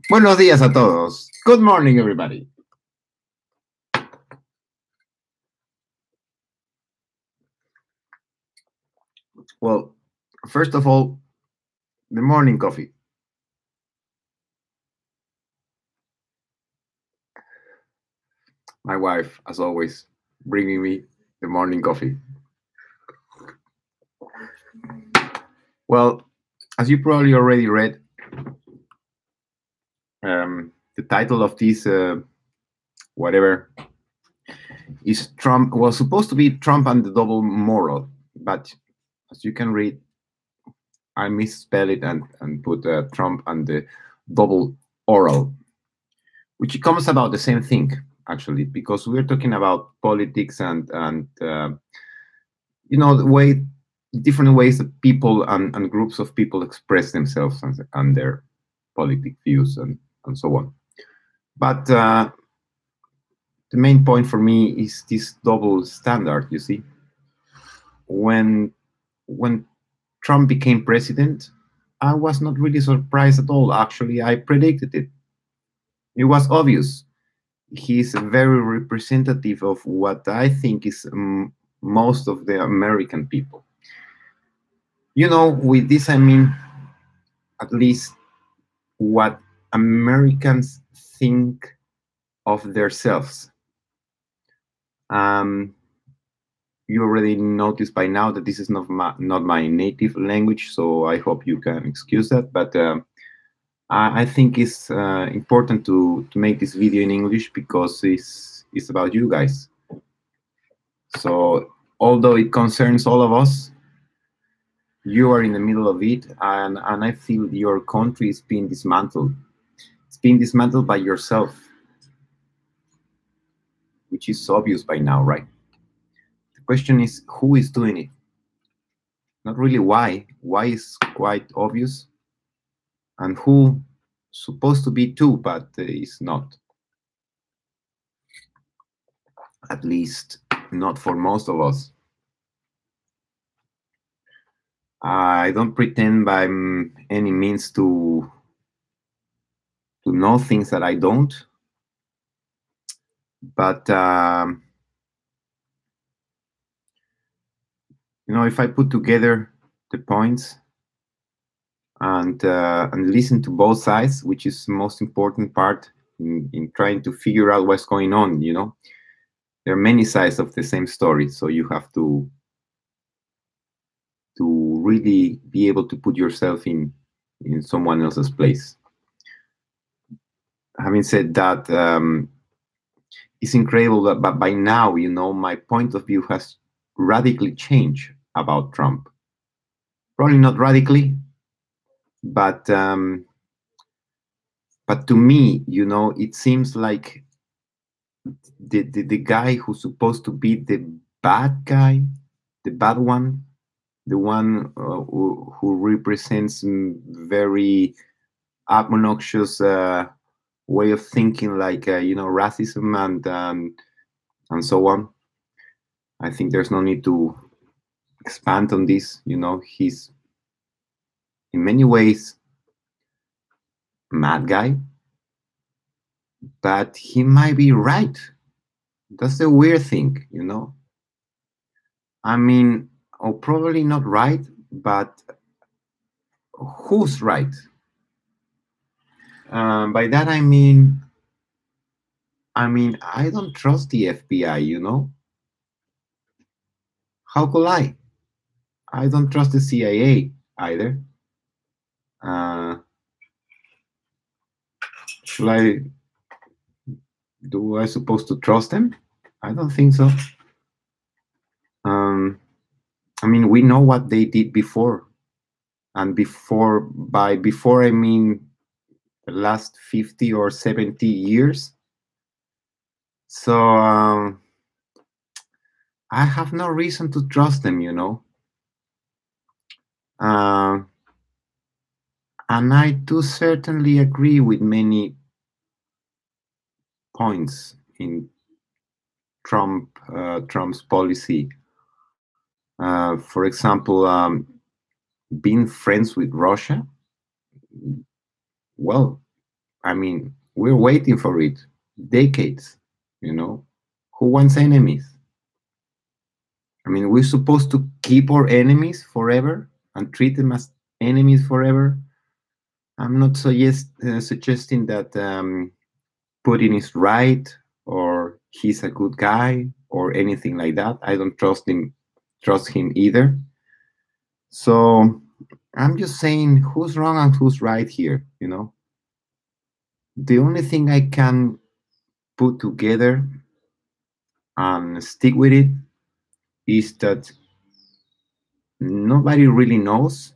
Buenos días a todos. Good morning, everybody. Well, first of all, the morning coffee. My wife, as always, bringing me the morning coffee. Well, as you probably already read, the title of this whatever is Trump was supposed to be Trump and the double moral, but as you can read, I misspelled it and put Trump and the double oral, which comes about the same thing actually, because we're talking about politics and the way different ways that people and groups of people express themselves and their politic views and so on. But the main point for me is this double standard. You see, when when Trump became president, I was not really surprised at all. Actually, I predicted it. It was obvious. He's very representative of what I think is most of the American people. With this I mean at least what Americans think of themselves. Um, you already noticed by now that this is not my native language, so I hope you can excuse that. But I think it's important to make this video in English because it's about you guys. So although it concerns all of us, you are in the middle of it, and I feel your country is being dismantled. It's being dismantled by yourself, which is obvious by now, right? The question is who is doing it? Not really why. Why is quite obvious, and who supposed to be too, but is not. At least not for most of us. I don't pretend by any means to know things that I don't, but if I put together the points and listen to both sides, which is the most important part in trying to figure out what's going on. There are many sides of the same story, so you have to really be able to put yourself in someone else's place. Having said that, it's incredible that but by now, my point of view has radically changed about Trump. Probably not radically, but to me, it seems like the guy who's supposed to be the bad guy, the bad one, the one who represents very obnoxious way of thinking, like racism and so on. I think there's no need to expand on this. He's in many ways mad guy, but he might be right. That's the weird thing. I mean, or probably not right, but who's right? By that I mean, I don't trust the FBI. How could I? I don't trust the CIA either. Uh, should I? Do I supposed to trust them? I don't think so. Um, I mean, we know what they did before, and before I mean the last 50 or 70 years. So I have no reason to trust them. Uh, and I do certainly agree with many points in Trump's policy. For example, being friends with Russia. Well, I mean, we're waiting for it decades, you know. Who wants enemies? I mean, we're supposed to keep our enemies forever and treat them as enemies forever. I'm not suggesting that Putin is right or he's a good guy or anything like that. I don't trust him either. So I'm just saying who's wrong and who's right here. The only thing I can put together and stick with it is that nobody really knows.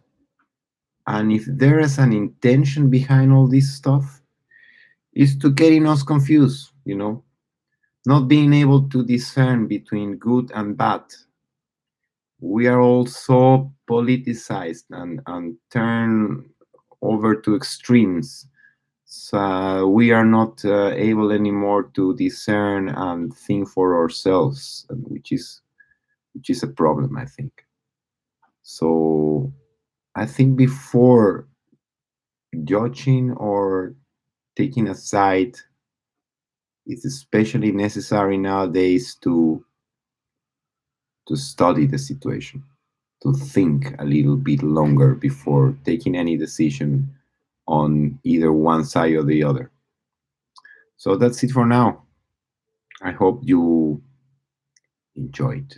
And if there is an intention behind all this stuff, is to getting us confused, not being able to discern between good and bad. We are all so politicized and turn over to extremes. So we are not able anymore to discern and think for ourselves, which is a problem, I think. So I think before judging or taking a side, it's especially necessary nowadays to study the situation, to think a little bit longer before taking any decision on either one side or the other. So that's it for now. I hope you enjoyed.